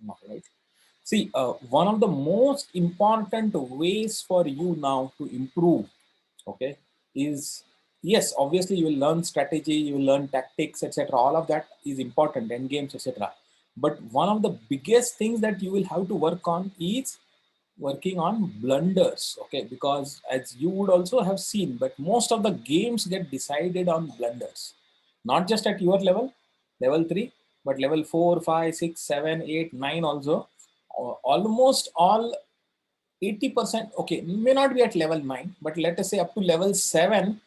No, right? See, one of the most important ways for you now to improve, okay, is yes, obviously you will learn strategy, you will learn tactics, etc. All of that is important, end games, etc. But one of the biggest things that you will have to work on is working on blunders, okay, because as you would also have seen, but most of the games get decided on blunders, not just at your level, level 3, but level 4, 5, 6, 7, 8, 9 also. Almost all 80%, okay, may not be at level 9, but let us say up to level 7,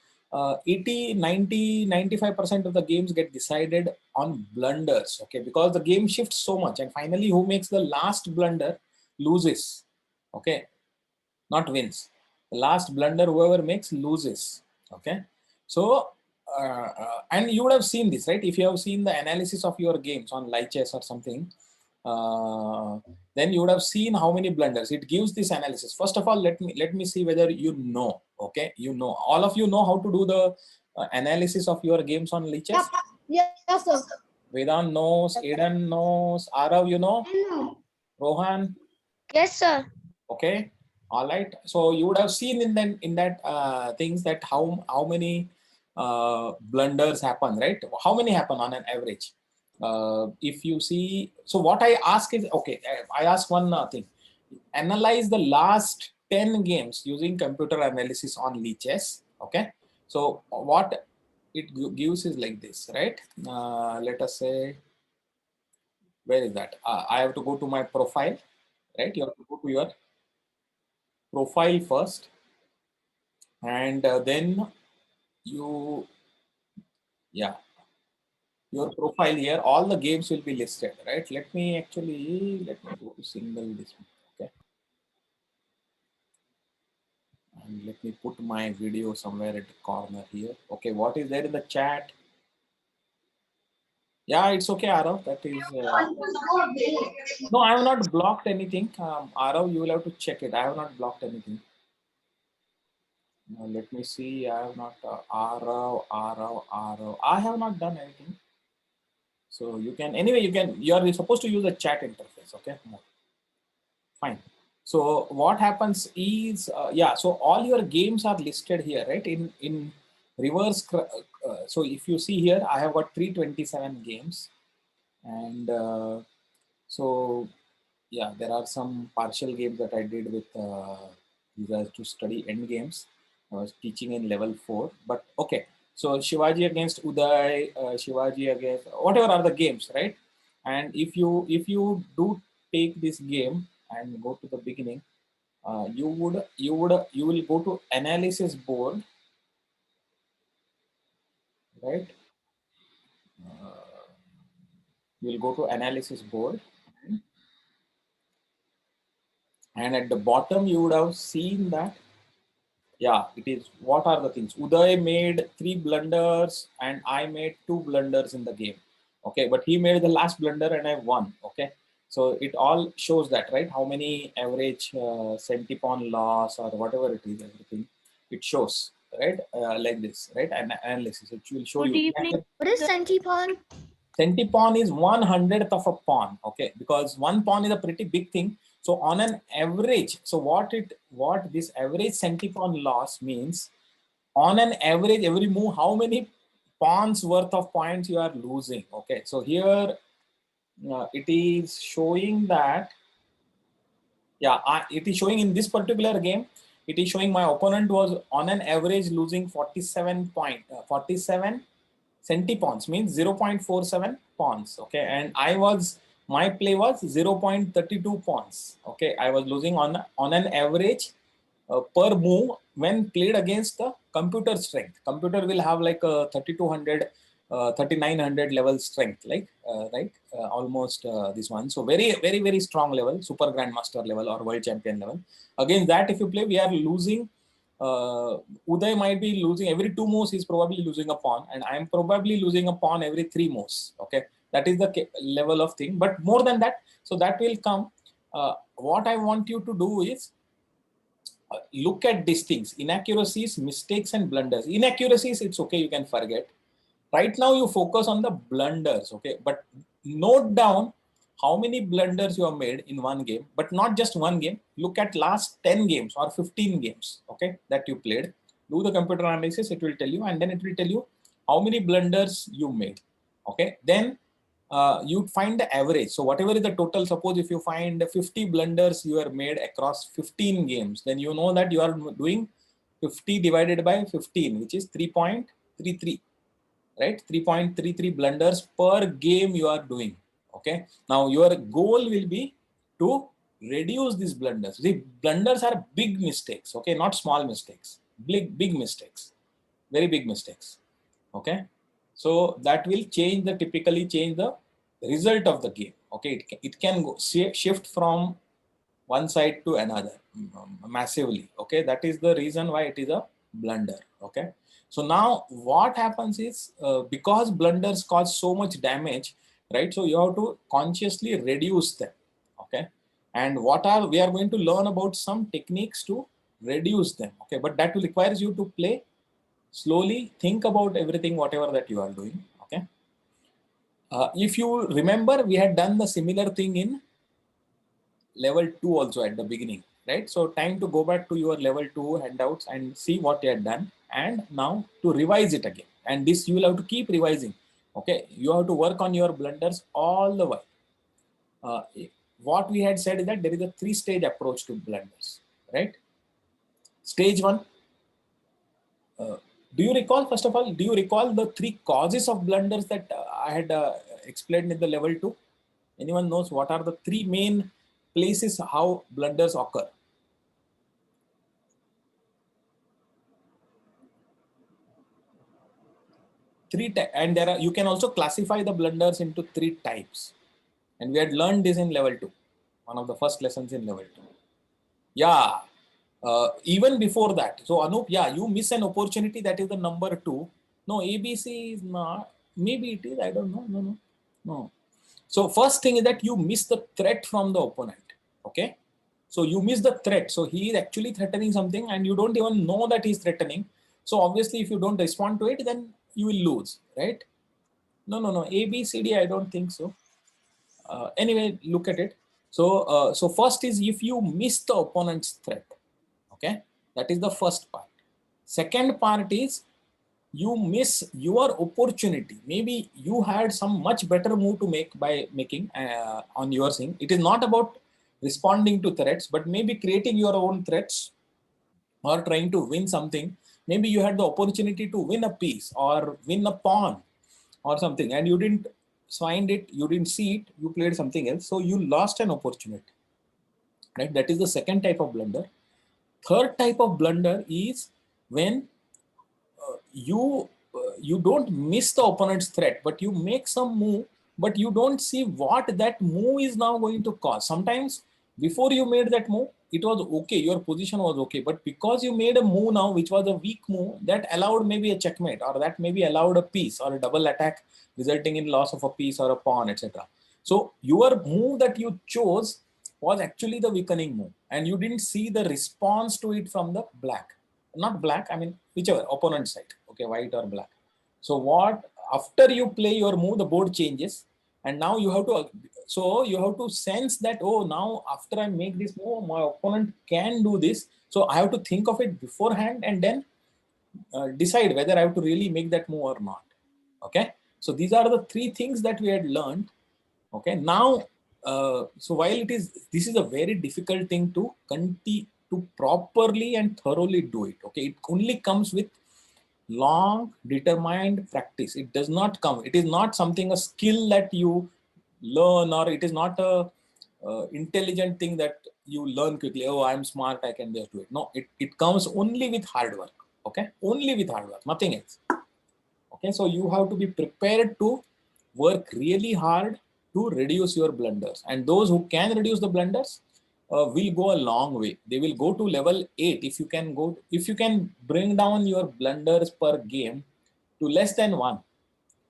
80, 90, 95% of the games get decided on blunders, okay, because the game shifts so much, and finally who makes the last blunder loses, okay, not wins. The last blunder whoever makes loses, okay. So and you would have seen this, right? If you have seen the analysis of your games on Lichess or something, uh, then you would have seen how many blunders it gives. This analysis, first of all, let me see whether you know, okay, you know, all of you know how to do the analysis of your games on Lichess. Yes, sir. Vedant knows, Aiden knows, Arav, you know, Rohan. Yes, sir. Okay, all right. So you would have seen in that things that how many blunders happen, right? How many happen on an average? If you see, so what I ask is, okay, I ask one thing: analyze the last 10 games using computer analysis on Lichess. Okay, so what it gives is like this, right? Let us say, where is that? I have to go to my profile, right? You have to go to your profile first, and then you, yeah, your profile here, all the games will be listed, right? Let me go to single this one, okay, and let me put my video somewhere at the corner here. Okay, what is there in the chat? Yeah, it's okay, Arav. That is no, I have not blocked anything. Arav, you will have to check it. I have not blocked anything. Let me see. I have not Arav. I have not done anything. So you can, anyway, you are supposed to use a chat interface, okay? Fine. So what happens is, yeah, so all your games are listed here, right? In reverse. So if you see here, I have got 327 games, and so yeah, there are some partial games that I did with these are to study end games. I was teaching in level 4, but okay. So Shivaji against Uday, Shivaji against whatever are the games, right? And if you do take this game and go to the beginning, you will go to analysis board, right? You will go to analysis board, and at the bottom you would have seen that, yeah, it is. What are the things? Uday made 3 blunders and I made 2 blunders in the game. Okay, but he made the last blunder and I won. Okay, so it all shows that, right? How many average centipon loss or whatever it is, everything it shows, right? Like this, right? And analysis, it will show Good you. evening. What is centipon? Centipon is 1/100th of a pawn, okay, because one pawn is a pretty big thing. So on an average, so what this average centipon loss means, on an average every move, how many pawns worth of points you are losing. Okay, so here it is showing that, yeah, it is showing in this particular game, it is showing my opponent was on an average losing 47 centipawns, means 0.47 pawns. Okay, and my play was 0.32 pawns. Okay, I was losing on an average per move when played against the computer strength. Computer will have like a 3200 3900 level strength, like right, almost this one. So very very very strong level, super grandmaster level or world champion level. Against that, if you play, we are losing. Uday might be losing every 2 moves. He's probably losing a pawn, and I am probably losing a pawn every 3 moves. Okay, that is the level of thing. But more than that, so that will come. What I want you to do is look at these things: inaccuracies, mistakes, and blunders. Inaccuracies, it's okay, you can forget. Right now, you focus on the blunders, okay? But note down how many blunders you have made in one game, but not just one game. Look at last 10 games or 15 games, okay, that you played. Do the computer analysis, it will tell you, and then it will tell you how many blunders you made, okay. Then you'd find the average. So whatever is the total, suppose if you find 50 blunders you are made across 15 games, then you know that you are doing 50 divided by 15, which is 3.33, right? 3.33 blunders per game you are doing, okay. Now your goal will be to reduce these blunders. The blunders are big mistakes, okay, not small mistakes, big mistakes, very big mistakes, okay. So that will typically change the result of the game, okay. It can go shift from one side to another massively, okay. That is the reason why it is a blunder, okay. So now what happens is, because blunders cause so much damage, right? So you have to consciously reduce them, okay. And we are going to learn about some techniques to reduce them, okay. But that will requires you to play slowly, think about everything, whatever that you are doing, okay. If you remember, we had done the similar thing in level 2 also at the beginning, right? So time to go back to your level 2 handouts and see what you had done, and now to revise it again. And this you will have to keep revising, okay. You have to work on your blunders all the while. uh, what we had said is that there is a 3-stage approach to blunders, right? Stage 1, do you recall, first of all, do you recall the 3 causes of blunders that I had explained in the level 2? Anyone knows what are the 3 main places how blunders occur? And there are, you can also classify the blunders into 3 types, and we had learned this in level 2, one of the first lessons in level 2. Yeah, even before that. So Anup, yeah, you miss an opportunity, that is the number 2. No, ABC is not, maybe it is, I don't know. No. So first thing is that you miss the threat from the opponent, okay. So you miss the threat, so he is actually threatening something and you don't even know that he's threatening. So obviously if you don't respond to it, then you will lose, right? No, A, B, C, D, I don't think so. Anyway, look at it. So first is if you miss the opponent's threat, okay, that is the first part. Second part is you miss your opportunity. Maybe you had some much better move to make by making on your thing. It is not about responding to threats, but maybe creating your own threats or trying to win something. Maybe you had the opportunity to win a piece or win a pawn or something, and you didn't find it, you didn't see it, you played something else, so you lost an opportunity, right? That is the second type of blunder. Third type of blunder is when you don't miss the opponent's threat, but you make some move, but you don't see what that move is now going to cause. Sometimes before you made that move, it was okay, your position was okay, but because you made a move now which was a weak move, that allowed maybe a checkmate, or that maybe allowed a piece or a double attack resulting in loss of a piece or a pawn, etc. So your move that you chose was actually the weakening move, and you didn't see the response to it from the not black, I mean whichever opponent side, okay, white or black. So what, after you play your move, the board changes, and now you have to, so you have to sense that, oh, now after I make this move, my opponent can do this, so I have to think of it beforehand and then decide whether I have to really make that move or not, okay. So these are the 3 things that we had learned, okay. Now so while this is a very difficult thing to properly and thoroughly do it, okay. It only comes with long determined practice. It does not come, it is not something, a skill that you learn, or it is not a intelligent thing that you learn quickly. Oh, I'm smart, I can just do it. No, it comes only with hard work, okay. Only with hard work, nothing else, okay. So you have to be prepared to work really hard to reduce your blunders, and those who can reduce the blunders will go a long way. They will go to level 8. If you can bring down your blunders per game to less than 1,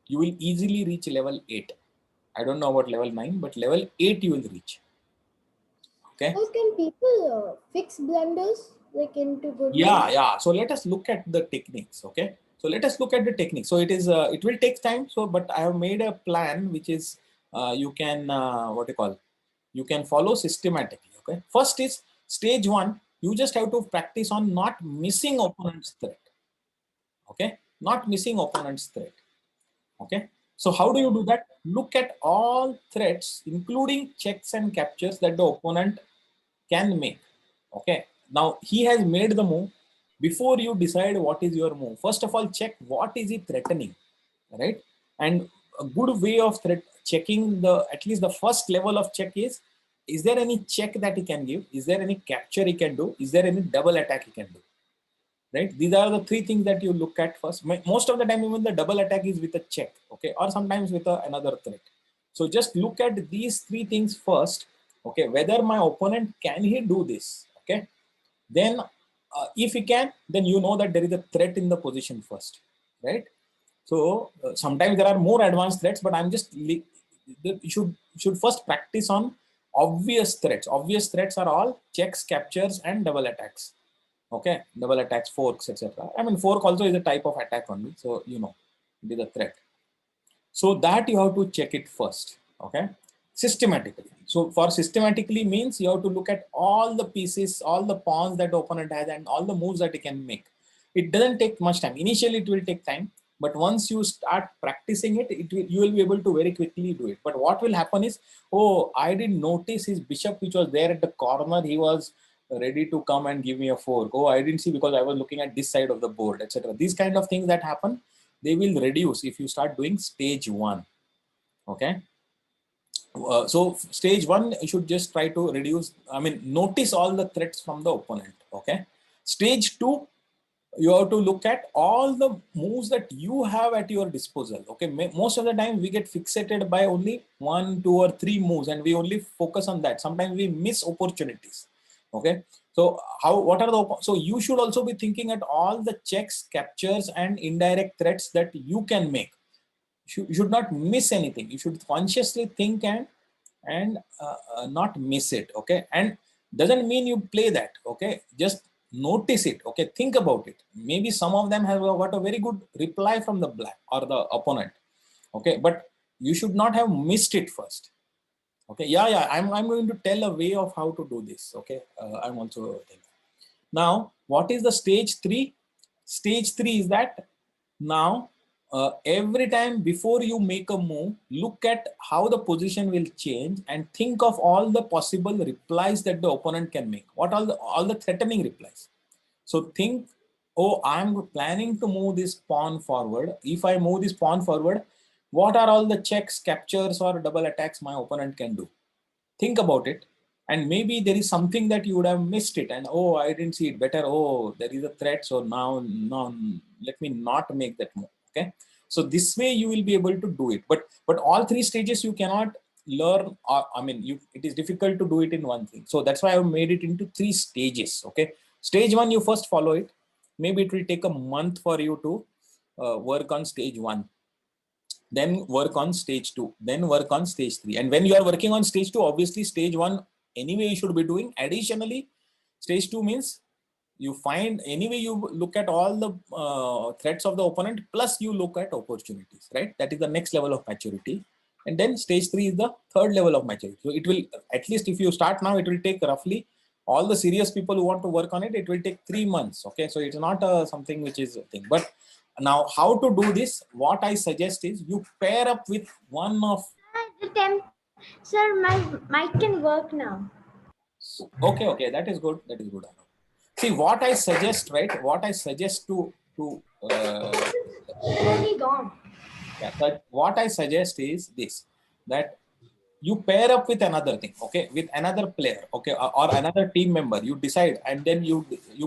you will easily reach level 8. I don't know about level 9, but level 8 you will reach, okay. How can people fix blunders like into good way? Yeah, so let us look at the techniques, okay. So let us look at the techniques. So it will take time, so but I have made a plan which is you can what you call, you can follow systematically. Okay, first is stage one. You just have to practice on not missing opponent's threat. Okay, not missing opponent's threat. Okay, so how do you do that? Look at all threats, including checks and captures that the opponent can make. Okay, now he has made the move. Before you decide what is your move, first of all check what is he threatening, right? And a good way of threat checking, the at least the first level of check is there any check that he can give, is there any capture he can do, is there any double attack he can do, right? These are the three things that you look at first. Most of the time even the double attack is with a check, okay, or sometimes with another threat. So just look at these three things first. Okay, whether my opponent can he do this. Okay, then if he can, then you know that there is a threat in the position first, right? So sometimes there are more advanced threats, but I'm just you should first practice on obvious threats. Obvious threats are all checks, captures, and double attacks. Okay, double attacks, forks, etc. I mean, fork also is a type of attack only, so you know it is a threat. So that you have to check it first. Okay, systematically. So for systematically means you have to look at all the pieces, all the pawns that the opponent has, and all the moves that he can make. It doesn't take much time. Initially, it will take time, but once you start practicing it, you will be able to very quickly do it. But what will happen is, oh, I didn't notice his bishop, which was there at the corner. He was ready to come and give me a fork. Oh, I didn't see because I was looking at this side of the board, etc. These kind of things that happen, they will reduce if you start doing stage one. Okay. So stage one, you should just try to reduce, I mean, notice all the threats from the opponent. Okay. Stage two, you have to look at all the moves that you have at your disposal. Okay, most of the time we get fixated by only 1, 2, or 3 moves, and we only focus on that. Sometimes we miss opportunities. Okay, so what are the, so you should also be thinking at all the checks, captures, and indirect threats that you can make. You should not miss anything. You should consciously think and not miss it. Okay, and doesn't mean you play that. Okay, just notice it. Okay, think about it. Maybe some of them have got a very good reply from the black or the opponent. Okay, but you should not have missed it first. Okay, yeah, I'm going to tell a way of how to do this. Okay, I'm also telling. Now, what is the stage three? Stage three is that now every time before you make a move, look at how the position will change and think of all the possible replies that the opponent can make. What all the threatening replies. So think, oh, I'm planning to move this pawn forward. If I move this pawn forward, what are all the checks, captures, or double attacks my opponent can do? Think about it, and maybe there is something that you would have missed it, and oh, I didn't see it better. Oh, there is a threat, so now let me not make that move. Okay, so this way you will be able to do it. But all three stages you cannot learn, or I mean, it is difficult to do it in one thing. So that's why I have made it into 3 stages. Okay, stage one, you first follow it. Maybe it will take a month for you to work on stage one, then work on stage two, then work on stage three. And when you are working on stage two, obviously stage one anyway you should be doing. Additionally, stage two means you find anyway, you look at all the threats of the opponent, plus you look at opportunities, right? That is the next level of maturity. And then stage three is the third level of maturity. So it will, at least if you start now, it will take roughly, all the serious people who want to work on it, it will take 3 months. Okay, so it's not something which is a thing. But now, how to do this? What I suggest is you pair up with one of. The temp, sir, my mic can work now. Okay, that is good. That is good. See, what I suggest, right? What I suggest to Totally gone. yeah, but what I suggest is this, that you pair up with another thing, okay, with another player, okay, or another team member. You decide, and then you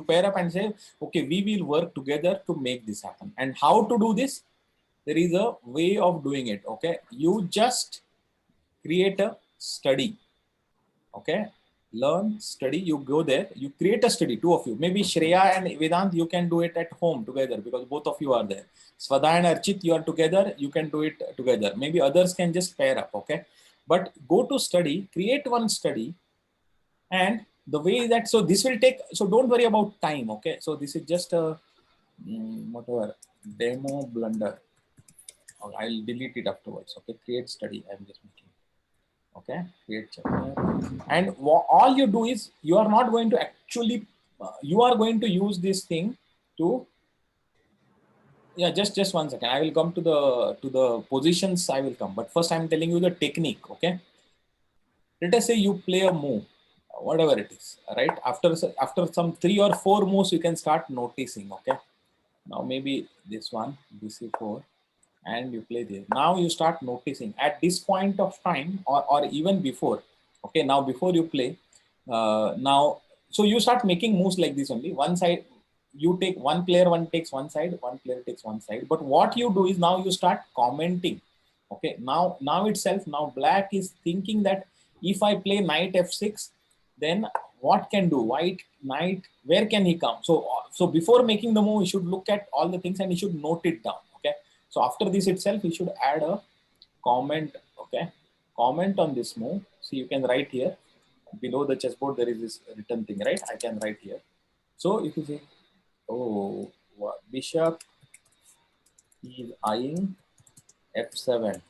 pair up and say, okay, we will work together to make this happen. And how to do this? There is a way of doing it. Okay, you just create a study. Okay, learn, study. You go there, you create a study, 2 of you. Maybe Shreya and Vedant, you can do it at home together because both of you are there. Svada and Archit, you are together, you can do it together. Maybe others can just pair up. Okay, but go to study, create one study. And the way that, so this will take, so don't worry about time. Okay, so this is just a whatever demo blunder. I'll delete it afterwards. Okay, create study. I'm just making. Okay, create chapter. And all you do is you are not going to actually, you are going to use this thing to, yeah, just 1 second. I will come to the positions. I will come, but first I'm telling you the technique. Okay, let us say you play a move, whatever it is, right? After some 3 or 4 moves, you can start noticing. Okay, now maybe this one, bc4, and you play this. Now you start noticing at this point of time, or even before. Okay, now before you play, now, so you start making moves like this only. One side, you take one player, one takes one side, one player takes one side. But what you do is now you start commenting. Okay, now itself, now black is thinking that if I play knight f6, then what can do white knight, where can he come? So before making the move, he should look at all the things and he should note it down. Okay, so after this itself, he should add a comment. Okay, comment on this move. See, you can write here below the chessboard. There is this written thing, right? I can write here. So if you say, oh, bishop is eyeing f7.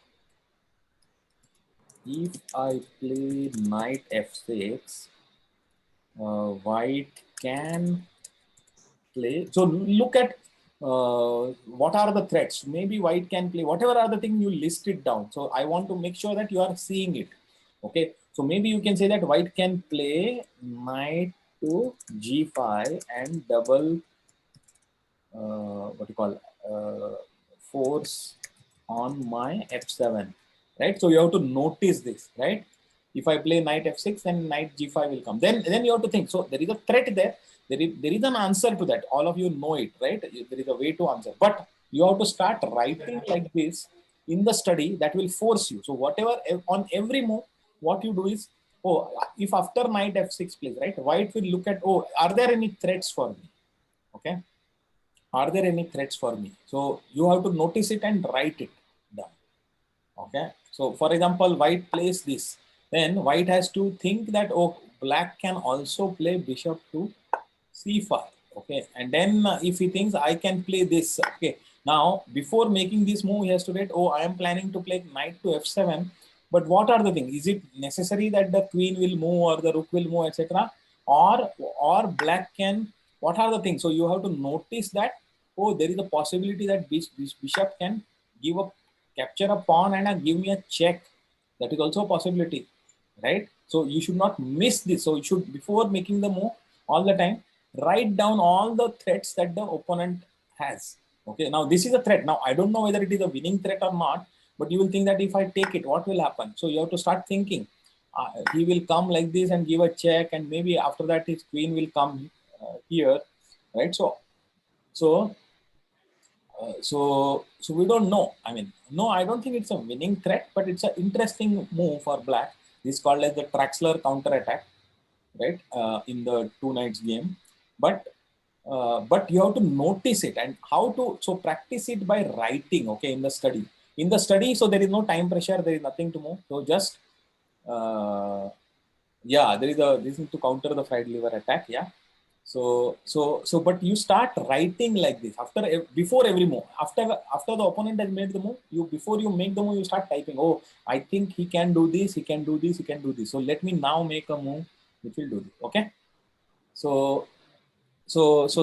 If I play knight f6, white can play. So look at what are the threats. Maybe white can play whatever are the thing, you list it down. So I want to make sure that you are seeing it. Okay, so maybe you can say that white can play knight to g5 and double what you call force on my f7, right? So you have to notice this, right? If I play knight f6, then knight g5 will come. Then you have to think. So there is a threat there. There is an answer to that. All of you know it, right? There is a way to answer. But you have to start writing like this in the study. That will force you. So whatever on every move, what you do is, oh, if after knight f6 plays, right? White will look at, oh, are there any threats for me? Okay, are there any threats for me? So you have to notice it and write it down. Okay, so for example, white plays this, then white has to think that, oh, black can also play bishop to c5. Okay, and then if he thinks I can play this, okay, now before making this move, he has to write, oh, I am planning to play knight to f7. But what are the things? Is it necessary that the queen will move or the rook will move, etc.? Or black can, what are the things? So you have to notice that, oh, there is a possibility that this bishop can give a capture a pawn and give me a check. That is also a possibility, right? So you should not miss this. So you should, before making the move, all the time write down all the threats that the opponent has. Okay, now this is a threat. Now I don't know whether it is a winning threat or not, but you will think that if I take it, what will happen? So you have to start thinking. He will come like this and give a check, and maybe after that his queen will come here, right? So we don't know. I mean, no, I don't think it's a winning threat, but it's an interesting move for black. This is called as the Traxler counter attack, right? In the two knights game, but you have to notice it and how to, so practice it by writing. Okay, in the study, so there is no time pressure. There is nothing to move. So just yeah, there is a reason to counter the fried liver attack. Yeah. So but you start writing like this after, before every move. After the opponent has made the move, you, before you make the move, you start typing, oh, I think he can do this, he can do this, he can do this. So let me now make a move which will do this. Okay. So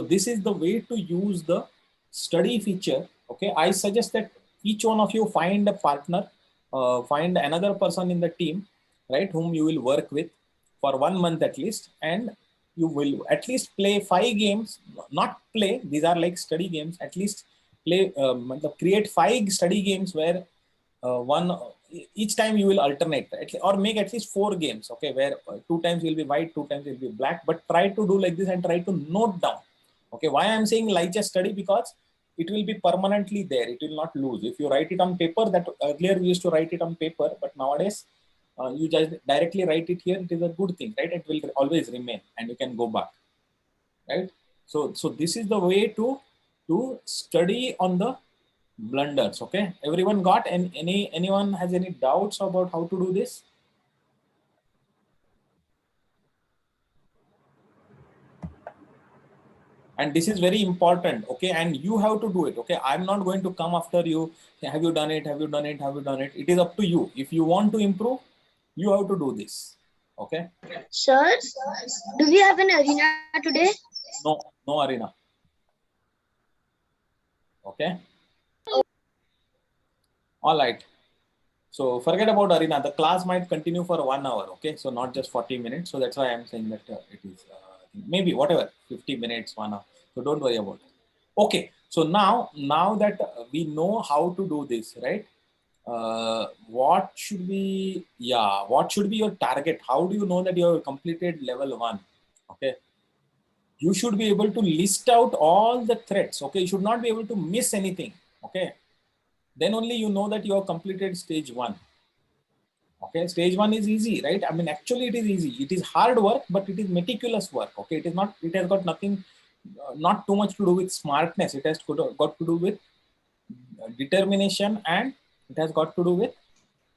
this is the way to use the study feature. Okay, I suggest that each one of you find a partner, find another person in the team, right, whom you will work with for 1 month at least, and you will at least play 5 games. Not play, these are like study games. At least play, create 5 study games where one each time you will alternate, or make at least 4 games. Okay, where 2 times will be white, 2 times will be black. But try to do like this and try to note down. Okay, why I'm saying like just study? Because it will be permanently there, it will not lose. If you write it on paper, that earlier we used to write it on paper, but nowadays you just directly write it here. It is a good thing, right? It will always remain and you can go back, right? So this is the way to study on the blunders. Okay, everyone got? And anyone has any doubts about how to do this? And this is very important. Okay, and you have to do it. Okay, I'm not going to come after you. Have you done it? Have you done it? Have you done it? It is up to you. If you want to improve, You have to do this. Okay. Sir, do we have an arena today? No, no arena. Okay. All right. So forget about arena. The class might continue for 1 hour. Okay. So not just 40 minutes. So that's why I'm saying that it is maybe whatever 50 minutes, 1 hour. So don't worry about it. Okay. So now that we know how to do this, right? What should be, what should be your target? How do you know that you have completed level 1? Okay. You should be able to list out all the threats. Okay. You should not be able to miss anything. Okay. Then only you know that you have completed stage 1. Okay, stage 1 is easy, right? I mean, actually it is easy. It is hard work, but it is meticulous work. Okay, it is not, it has got nothing, not too much to do with smartness. It has got to do with determination, and it has got to do with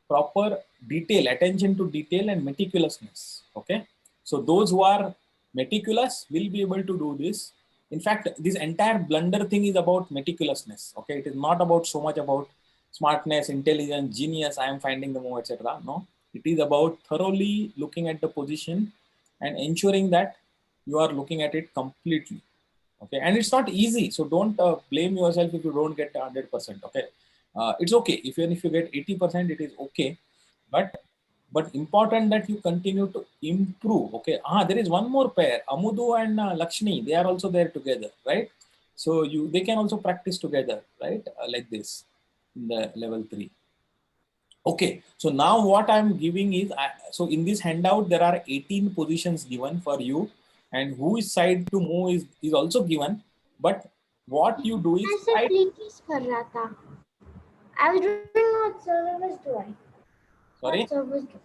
proper detail, attention to detail and meticulousness. Okay, so those who are meticulous will be able to do this. In fact, this entire blunder thing is about meticulousness. Okay, it is not about so much about smartness, intelligence, genius, I am finding the move, etc. No, it is about thoroughly looking at the position and ensuring that you are looking at it completely. Okay, and it's not easy, so don't blame yourself if you don't get 100%. Okay, it's okay even if you get 80%, it is okay, but important that you continue to improve. Okay, there is one more pair, Amudu and Lakshmi, they are also there together, right? So they can also practice together, right? Like this in the level 3. Okay, so now what I'm giving is, so in this handout there are 18 positions given for you, and whose side to move is also given. But what you do is ऐसे click कर रहा था. I was doing what service do I? sorry. What service do?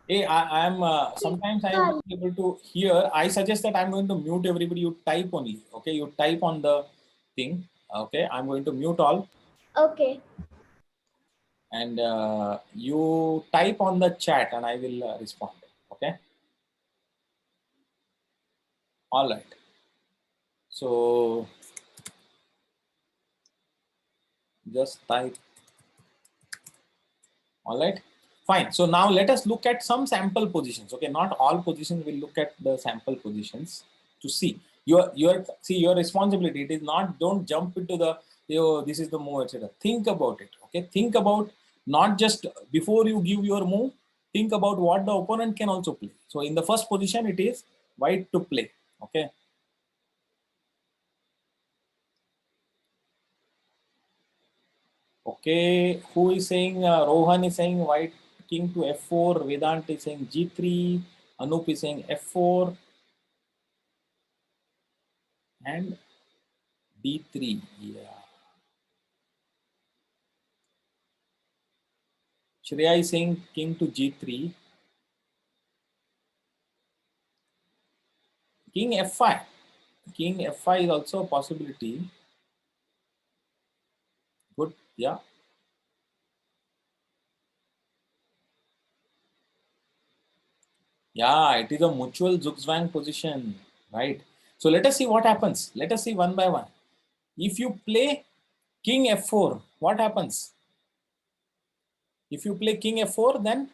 Hey, I'm sometimes I am not able to hear. I suggest that I'm going to mute everybody. You type only. Okay, you type on the thing. Okay, I'm going to mute all, Okay. and you type on the chat, and I will respond. Okay. All right. So just type. All right, fine. So now let us look at some sample positions. Okay, not all positions, we'll look at the sample positions to see your responsibility. It is not, don't jump into the, this is the move, etc. Think about it. Okay, think about, not just before you give your move, think about what the opponent can also play. So in the first position, it is white to play. Okay. Okay, who is saying, Rohan is saying white king to f4, Vedant is saying g3, Anup is saying f4 and d3. Yeah. Shreya is saying king to g3, king f5. King f5 is also a possibility. Good, yeah. Yeah, it is a mutual zugzwang position, right? So let us see what happens. Let us see one by one. If you play king f4, what happens? If you play king f4, then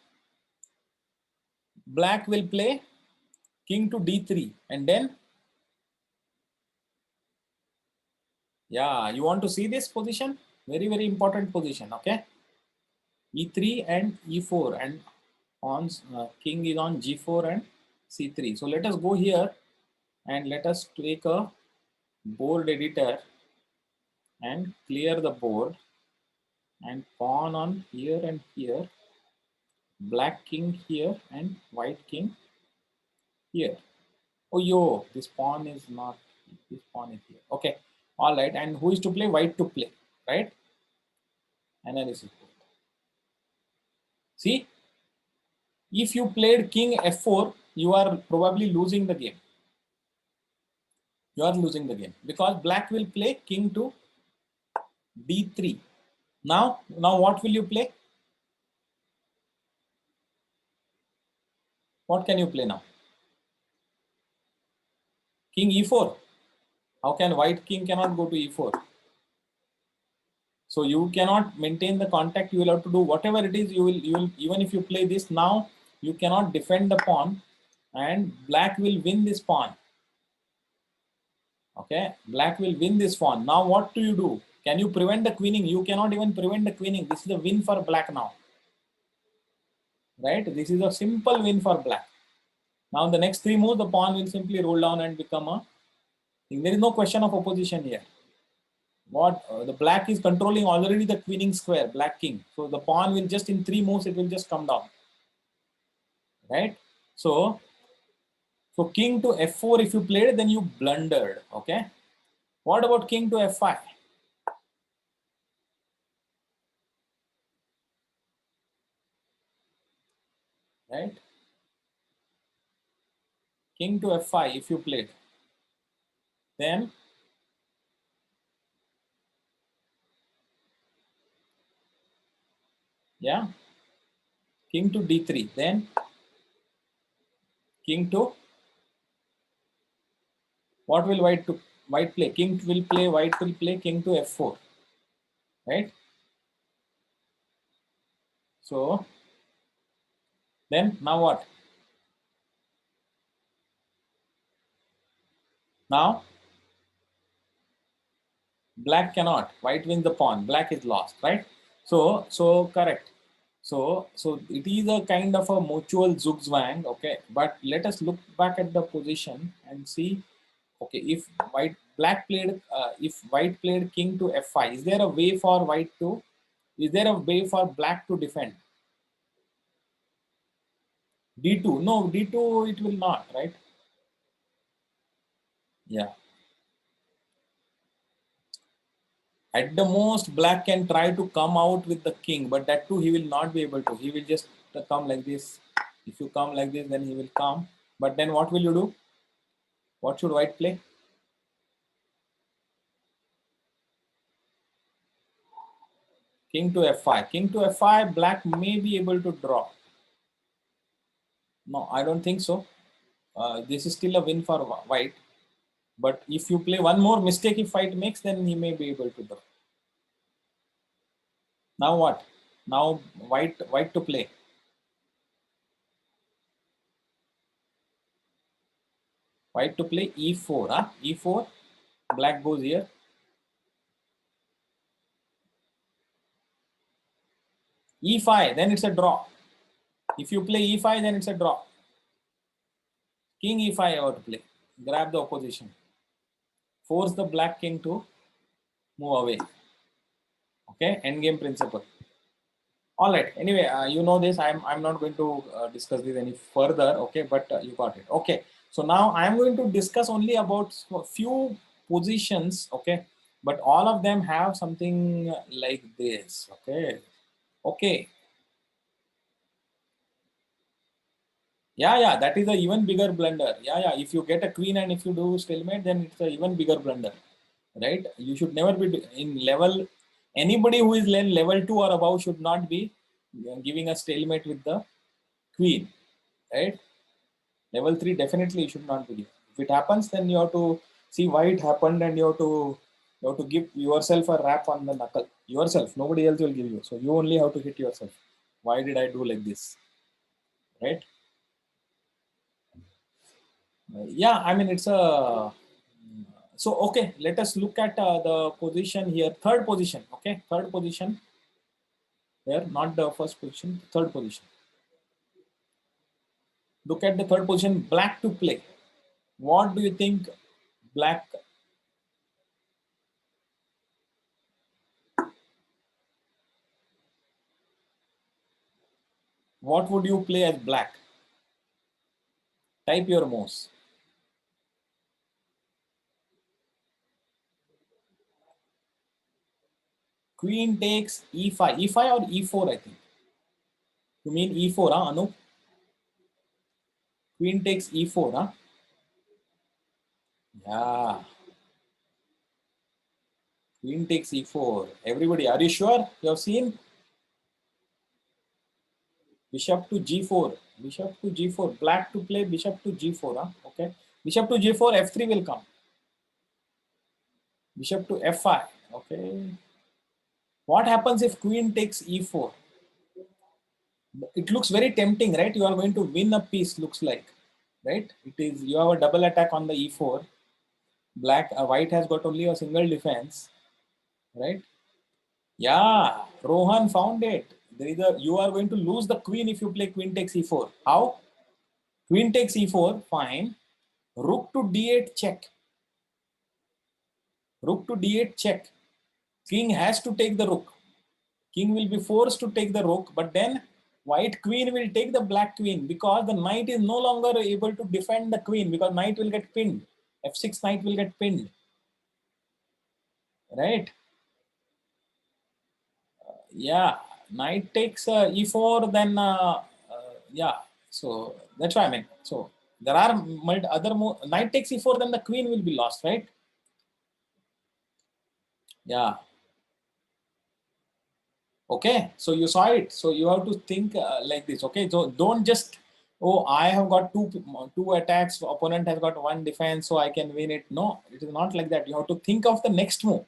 black will play king to d3, and then, yeah, you want to see this position? Very, very important position. Okay, e3 and e4, and on king is on g4 and c3. So let us go here and let us take a board editor and clear the board, and pawn on here and here, black king here and white king here. Oh yo, this pawn is not, this pawn is here. Okay, all right. And who is to play? White to play, right? Analysis board. See, if you played king f4, you are probably losing the game. You are losing the game because black will play king to d3. Now what will you play? What can you play now? King e4. How can white king cannot go to e4? So you cannot maintain the contact. You will have to do whatever it is. You will even if you play this now, you cannot defend the pawn, and black will win this pawn. Okay, black will win this pawn. Now what do you do? Can you prevent the queening? You cannot even prevent the queening. This is a win for black now, right? This is a simple win for black. Now in the next 3 moves, the pawn will simply roll down and become a thing. There is no question of opposition here. What the black is controlling already the queening square, black king. So the pawn will just in 3 moves, it will just come down, right? So king to f4, if you played, then you blundered. Okay, what about king to f5? Right, king to f5 if you played, then yeah, king to d3, then king to, what will white play? King will play, white will play king to f4, right? So then now what? Now black cannot, white wins the pawn, black is lost, right? So correct. So it is a kind of a mutual zugzwang. Okay, but let us look back at the position and see. Okay, if black played, if white played king to f5, is there a way for white to, is there a way for black to defend? d2, no, d2 it will not, right? Yeah, at the most black can try to come out with the king, but that too he will not be able to. He will just come like this. If you come like this, then he will come. But then what will you do? What should white play? King to f5. King to f5, black may be able to draw. No, I don't think so. This is still a win for white. But if you play one more mistake, if white makes, then he may be able to draw. Now what? Now white to play. White to play e4. Huh? E4. Black goes here. E5. Then it's a draw. If you play e5, then it's a draw. King e5 I have to play. Grab the opposition. Force the black king to move away. Okay, endgame principle. All right. Anyway, you know this. I'm not going to discuss this any further. Okay, but you got it. Okay. So now I'm going to discuss only about a few positions. Okay, but all of them have something like this. Okay. Okay. Yeah. That is a even bigger blunder. Yeah. If you get a queen and if you do stalemate, then it's a even bigger blunder. Right? You should never be in level. Anybody who is level 2 or above should not be giving a stalemate with the queen, right? Level 3 definitely you should not be given. If it happens, then you have to see why it happened, and you have to give yourself a rap on the knuckle. Yourself, nobody else will give you. So you only have to hit yourself. Why did I do like this? Right? Yeah, I mean it's a, so okay, let us look at the position here. Third position. Okay, third position here, not the first position, third position. Look at the third position, black to play. What do you think black? What would you play as black? Type your moves. Queen takes e5. E5 or e4, I think. You mean e4, huh, Anu? Queen takes e4, huh? Yeah. Queen takes e4. Everybody, are you sure? You have seen? Bishop to g4. Bishop to g4. Black to play bishop to g4, huh? Okay. Bishop to g4, f3 will come. Bishop to f5. Okay. What happens if queen takes e4? It looks very tempting, right? You are going to win a piece, looks like, right? It is, you have a double attack on the e4. White has got only a single defense, right? Yeah, Rohan found it. There is a, you are going to lose the queen if you play queen takes e4. How? Queen takes e4, fine. Rook to d8 check. Rook to d8 check. King has to take the rook. King will be forced to take the rook, but then white queen will take the black queen because the knight is no longer able to defend the queen because knight will get pinned. F6 knight will get pinned, right? Yeah, knight takes e4, then yeah. So that's why I mean. So there are other knight takes e4, then the queen will be lost, right? Yeah. Okay, so you saw it. So you have to think like this. Okay, so don't just, oh, I have got two attacks, opponent has got one defense, so I can win it. No, it is not like that. You have to think of the next move.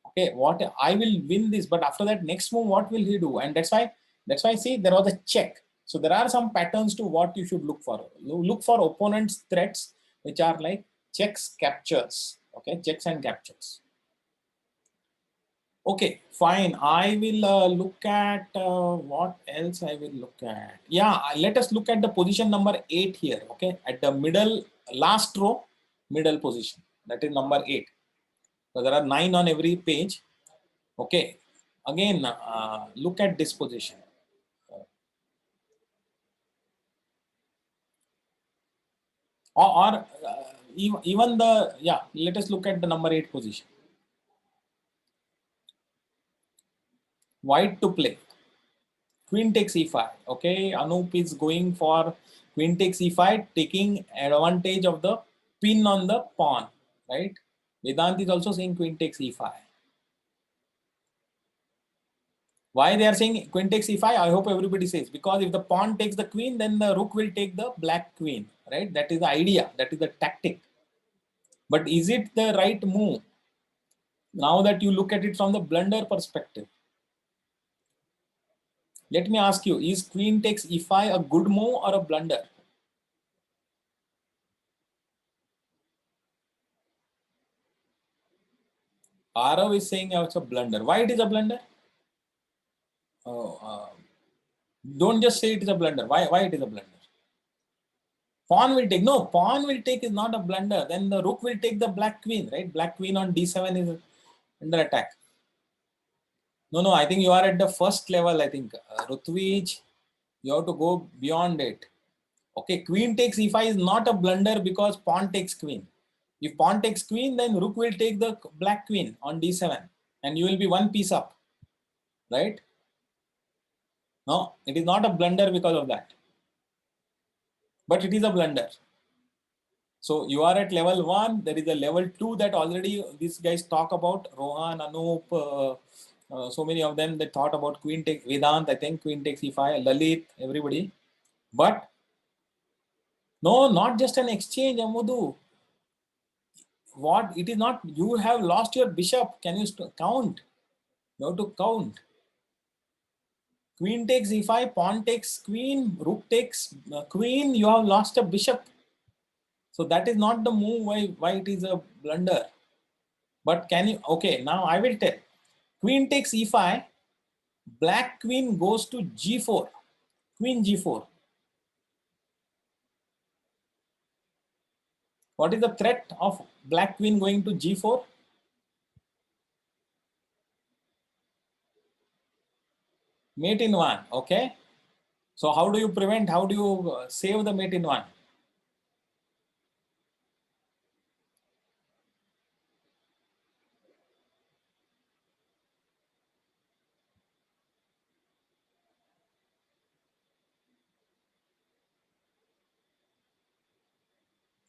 Okay, what I will win this, but after that next move, what will he do? And that's why see, there was a check. So there are some patterns to what you should look for. Look for opponent's threats, which are like checks, captures. Okay, checks and captures. Okay, fine. I will look at what else I will look at. Yeah, let us look at the position number 8 here. Okay, at the middle, last row, middle position. That is number 8. So there are 9 on every page. Okay, again, look at this position. Or even the, yeah, let us look at the number 8 position. White to play. Queen takes e5. Okay, Anup is going for queen takes e5, taking advantage of the pin on the pawn, right? Vedant is also saying queen takes e5. Why they are saying queen takes e5? I hope everybody says, because if the pawn takes the queen, then the rook will take the black queen, right? That is the idea, that is the tactic. But is it the right move? Now that you look at it from the blunder perspective. Let me ask you, is queen takes e5 a good move or a blunder? Arav is saying it's a blunder. Why it is a blunder? Oh, don't just say it is a blunder. Why it is a blunder? Pawn will take. No, pawn will take is not a blunder. Then the rook will take the black queen, right? Black queen on d7 is under attack. No, I think you are at the first level. I think Rutvij, you have to go beyond it. Okay, queen takes e5 is not a blunder because pawn takes queen. If pawn takes queen, then rook will take the black queen on d7 and you will be one piece up, right? No, it is not a blunder because of that. But it is a blunder. So you are at level 1. There is a level 2 that already these guys talk about. Rohan, Anup, so many of them, they thought about queen takes, Vedant, I think queen takes e5, Lalit, everybody. But no, not just an exchange, Amudu. What it is not, you have lost your bishop. Can you count? You have to count. Queen takes e5, pawn takes queen, rook takes queen, you have lost a bishop. So that is not the move why it is a blunder. But can you, okay, now I will tell. Queen takes e5, black queen goes to g4, queen g4. What is the threat of black queen going to g4? Mate in 1, okay. So how do you prevent, how do you save the mate in 1?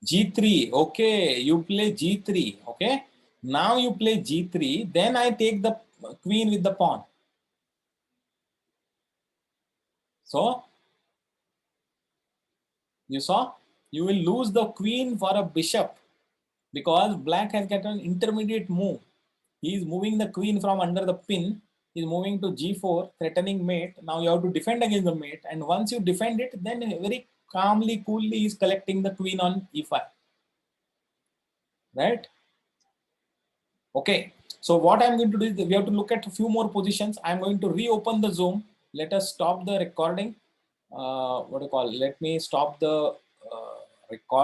G3, okay, you play G3, okay. Now you play G3, then I take the queen with the pawn. So, you saw, you will lose the queen for a bishop because black has got an intermediate move. He is moving the queen from under the pin is moving to g4, threatening mate. Now you have to defend against the mate, and once you defend it, then very calmly, coolly is collecting the queen on e5. Right? Okay. So what I'm going to do is we have to look at a few more positions. I'm going to reopen the Zoom. Let us stop the recording. What do you call? Let me stop the record.